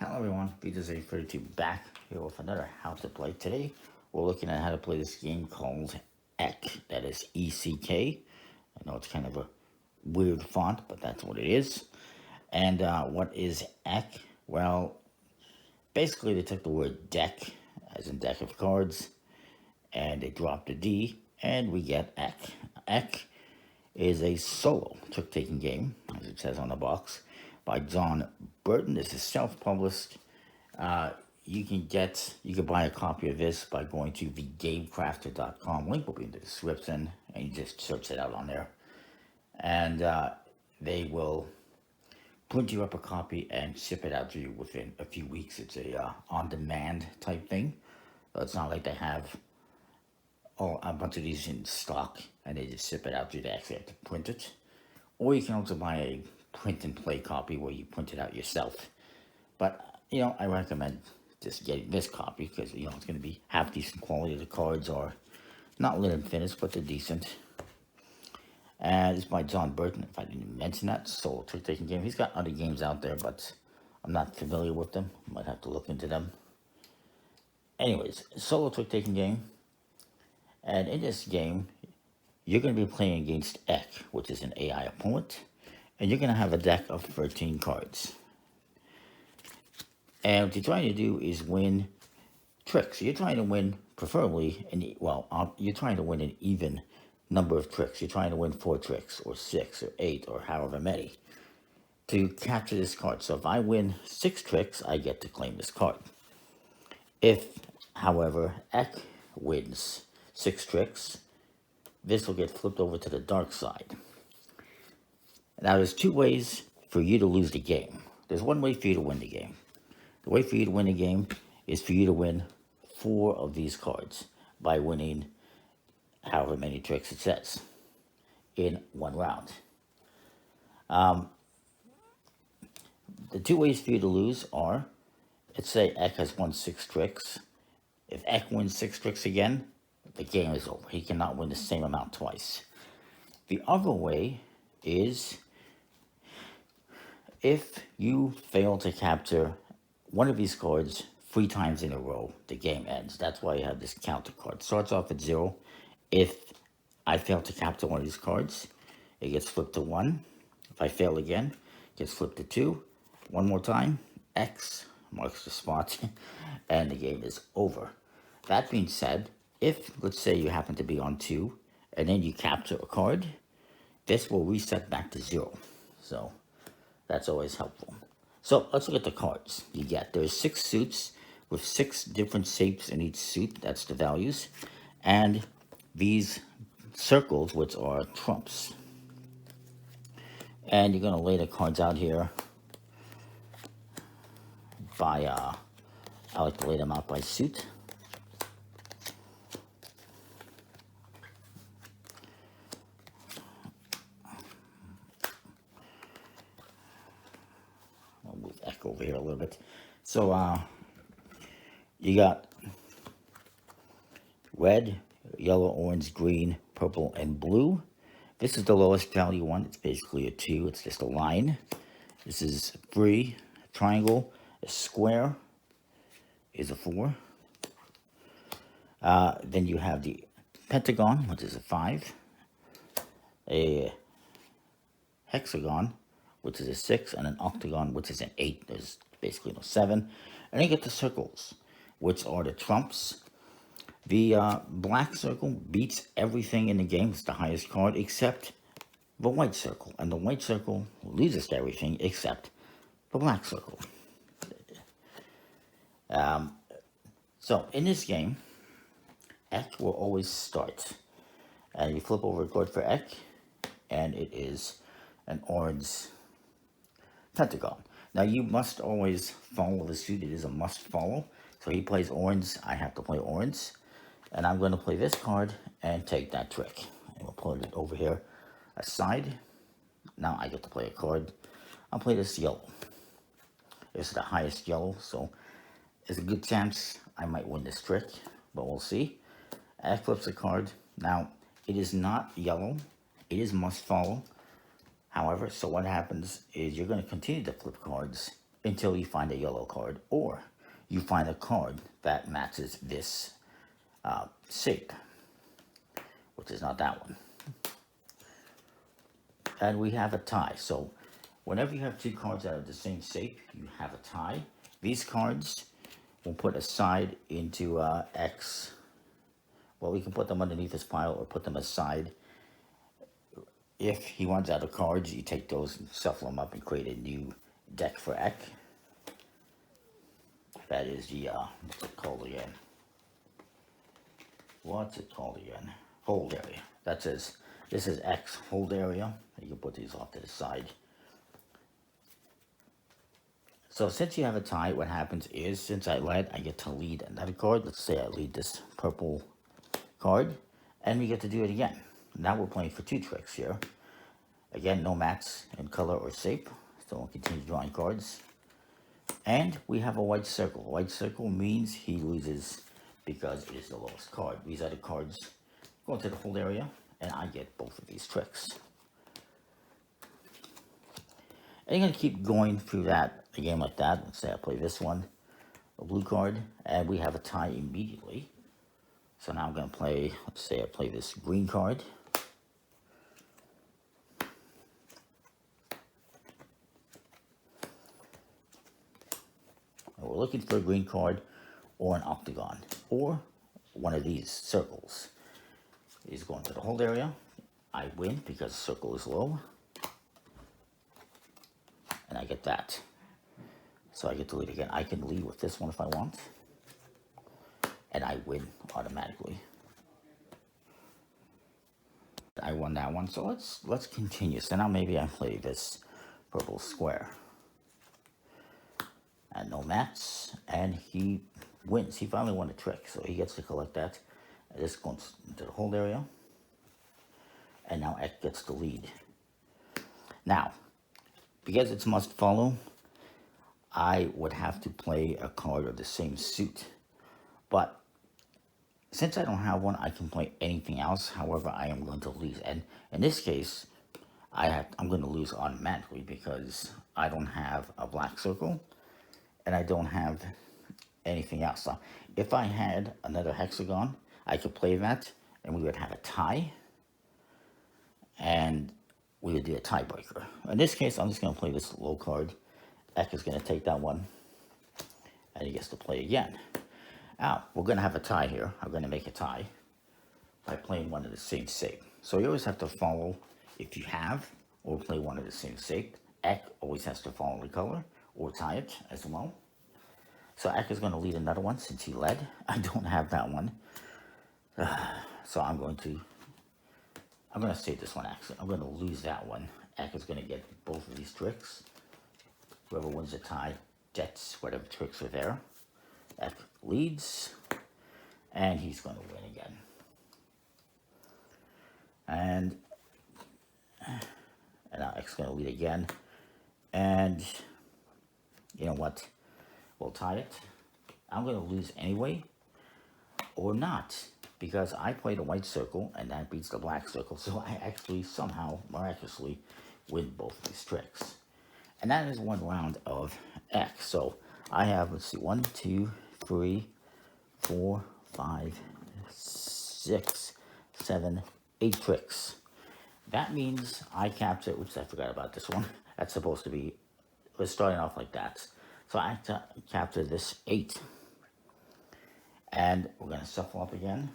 Hello everyone, BJ32 back here with another How to Play. Today we're looking at how to play this game called Eck, that is E-C-K. I know it's kind of a weird font, but that's what it is. And what is Eck? Well, basically they took the word deck, as in deck of cards, and they dropped a D, and we get Eck. Eck is a solo trick-taking game, as it says on the box, by John Burton. This is self-published. You can buy a copy of this by going to thegamecrafter.com. Link will be in the description, and you just search it out on there. And they will print you up a copy and ship it out to you within a few weeks. It's a on-demand type thing. So it's not like they have a bunch of these in stock and they just ship it out to you. They actually have to print it. Or you can also buy a print and play copy where you print it out yourself. But, I recommend just getting this copy because, it's going to be half decent quality. The cards are not lit and finished, but they're decent. And it's by John Burton, if I didn't mention that. Solo trick-taking game. He's got other games out there, but I'm not familiar with them. Might have to look into them. Anyways, solo trick-taking game. And in this game, you're going to be playing against Eck, which is an AI opponent. And you're going to have a deck of 13 cards. And what you're trying to do is win tricks. You're trying to win, preferably, you're trying to win an even number of tricks. You're trying to win 4 tricks, or 6, or 8, or however many, to capture this card. So if I win 6 tricks, I get to claim this card. If, however, Eck wins 6 tricks, this will get flipped over to the dark side. Now, there's 2 ways for you to lose the game. There's one way for you to win the game. The way for you to win the game is for you to win 4 of these cards by winning however many tricks it says in 1 round. The 2 ways for you to lose are, let's say Eck has won 6 tricks. If Eck wins 6 tricks again, the game is over. He cannot win the same amount twice. The other way is if you fail to capture one of these cards 3 times in a row, the game ends. That's why you have this counter card. Starts off at 0. If I fail to capture one of these cards, it gets flipped to 1. If I fail again, it gets flipped to 2. One more time, X marks the spot, and the game is over. That being said, if, let's say, you happen to be on 2, and then you capture a card, this will reset back to 0. So, that's always helpful. So, let's look at the cards you get. There's 6 suits with 6 different shapes in each suit. That's the values. And these circles, which are trumps. And you're going to lay the cards out here by, I like to lay them out by suit. I'll move Eck over here a little bit. So, you got red, yellow, orange, green, purple, and blue. This is the lowest value one. It's basically a 2. It's just a line. This is 3, a triangle. A square is a 4. Then you have the pentagon, which is a 5. A hexagon, which is a 6. And an octagon, which is an 8. There's basically no 7. And then you get the circles, which are the trumps. The black circle beats everything in the game. It's the highest card except the white circle. And the white circle loses to everything except the black circle. So in this game, Eck will always start. And you flip over a card for Eck, and it is an orange pentagon. Now you must always follow the suit. It is a must follow. So he plays orange, I have to play orange. And I'm going to play this card and take that trick. And we'll put it over here aside. Now I get to play a card. I'll play this yellow. This is the highest yellow, so there's a good chance I might win this trick, but we'll see. Eck flips a card. Now, it is not yellow. It is must follow. However, so what happens is you're going to continue to flip cards until you find a yellow card, or you find a card that matches this shape, which is not that one. And we have a tie. So whenever you have two cards that are the same shape, you have a tie. These cards we'll put aside into X. Well, we can put them underneath this pile or put them aside. If he runs out of cards, you take those and shuffle them up and create a new deck for Eck. That is the, what's it called again? What's it called again? Hold area. That says, this is X hold area. You can put these off to the side. So since you have a tie, what happens is, since I led, I get to lead another card. Let's say I lead this purple card, and we get to do it again. Now we're playing for two tricks here. Again, no match in color or shape, so we'll continue drawing cards. And we have a white circle. White circle means he loses because it is the lowest card. These other cards go into the hold area, and I get both of these tricks. And you're going to keep going through that, a game like that. Let's say I play this one, a blue card, and we have a tie immediately. So now I'm going to play, let's say I play this green card. And we're looking for a green card or an octagon or one of these circles. He's going to the hold area. I win because the circle is low. And I get that. So I get to lead again. I can lead with this one if I want. And I win automatically. I won that one, so let's continue. So now maybe I play this purple square. And no match, and he wins. He finally won a trick, so he gets to collect that. And this goes into the hold area. And now Eck gets the lead. Now, because it's must follow, I would have to play a card of the same suit. But since I don't have one, I can play anything else. However, I am going to lose. And in this case, I'm going to lose automatically because I don't have a black circle and I don't have anything else. So if I had another hexagon, I could play that and we would have a tie. And we would do a tiebreaker. In this case, I'm just going to play this low card. Eck is going to take that one. And he gets to play again. Now, we're going to have a tie here. I'm going to make a tie by playing one of the same shape. So you always have to follow, if you have, or play one of the same shape. Eck always has to follow the color, or tie it as well. So Eck is going to lead another one since he led. I don't have that one. So I'm going to save this one actually. I'm going to lose that one. Eck is going to get both of these tricks. Whoever wins the tie gets whatever tricks are there. Eck leads, and he's going to win again. And now Eck's going to lead again. And you know what? We'll tie it. I'm going to lose anyway, or not, because I played a white circle, and that beats the black circle. So I actually somehow, miraculously, win both of these tricks. And that is one round of Eck. So I have, let's see, 1, 2, 3, 4, 5, 6, 7, 8 tricks. That means I capture, oops, I forgot about this one. That's supposed to be, we're starting off like that. So I have to capture this 8. And we're going to shuffle up again.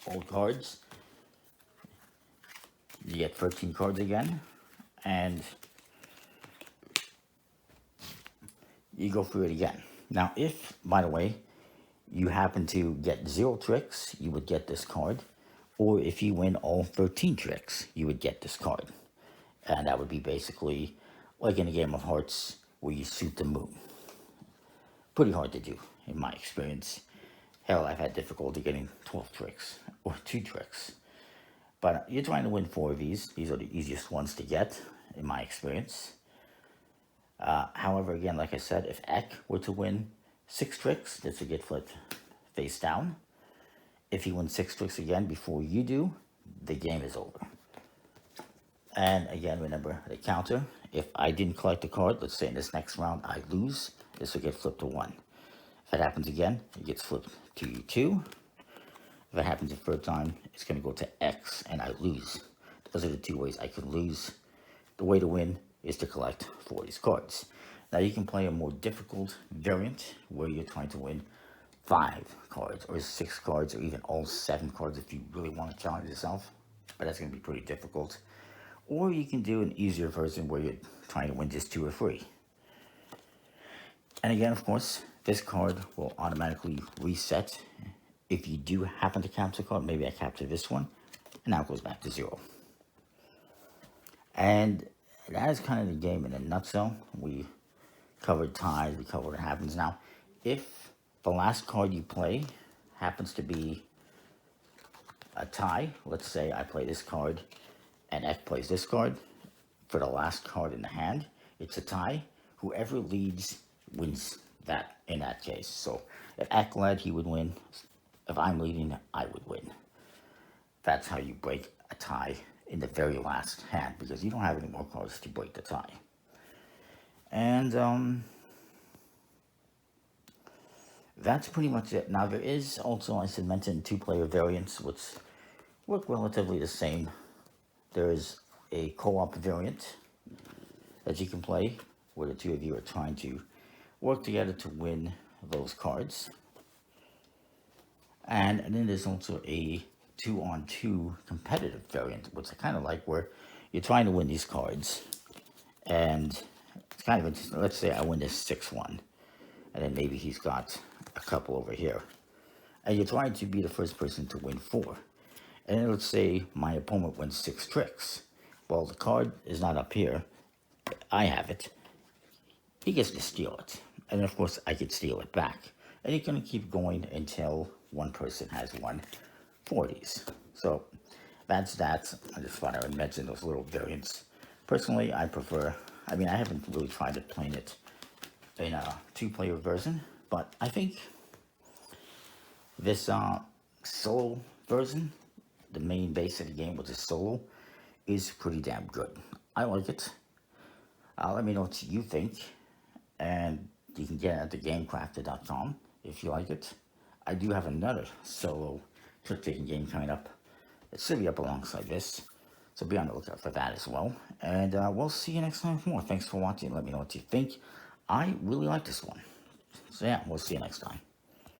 Old cards. You get 13 cards again. And you go through it again. Now, if, by the way, you happen to get 0 tricks, you would get this card. Or if you win all 13 tricks, you would get this card. And that would be basically like in a game of hearts where you shoot the moon. Pretty hard to do, in my experience. Hell, I've had difficulty getting 12 tricks or 2 tricks. But you're trying to win 4 of these. These are the easiest ones to get, in my experience. However, again, like I said, if Eck were to win 6 tricks, this would get flipped face down. If he wins 6 tricks again before you do, the game is over. And again, remember the counter. If I didn't collect the card, let's say in this next round I lose, this will get flipped to 1. If it happens again, it gets flipped to 2. If it happens the third time, it's going to go to X and I lose. Those are the 2 ways I can lose. The way to win is to collect 4 of these cards. Now you can play a more difficult variant where you're trying to win 5 cards or 6 cards or even all 7 cards if you really want to challenge yourself. But that's going to be pretty difficult. Or you can do an easier version where you're trying to win just 2 or 3. And again, of course, this card will automatically reset. If you do happen to capture a card, maybe I capture this one, and now it goes back to 0. And that is kind of the game in a nutshell. We covered ties, we covered what happens. Now, if the last card you play happens to be a tie, let's say I play this card and Eck plays this card, for the last card in the hand, it's a tie. Whoever leads wins that in that case. So if Eck led, he would win. If I'm leading, I would win. That's how you break a tie in the very last hand, because you don't have any more cards to break the tie. And that's pretty much it. Now there is also, as I mentioned, 2-player variants, which work relatively the same. There is a co-op variant that you can play, where the 2 of you are trying to work together to win those cards. And then there's also a 2-on-2 competitive variant, which I kind of like, where you're trying to win these cards. And it's kind of interesting. Let's say I win this 6-1, and then maybe he's got a couple over here. And you're trying to be the first person to win 4. And then let's say my opponent wins 6 tricks. Well, the card is not up here. I have it. He gets to steal it. And of course, I could steal it back. And you're going to keep going until one person has won 4 of these. So that's that. I just thought I would mention those little variants. Personally, I prefer, I mean, I haven't really tried to play it in a 2-player version, but I think this solo version, the main base of the game, which is solo, is pretty damn good. I like it. Let me know what you think, and you can get it at thegamecrafter.com if you like it. I do have another solo trick-taking game coming up. It should be up alongside this, so be on the lookout for that as well. And we'll see you next time for more. Thanks for watching. Let me know what you think. I really like this one. So yeah, we'll see you next time.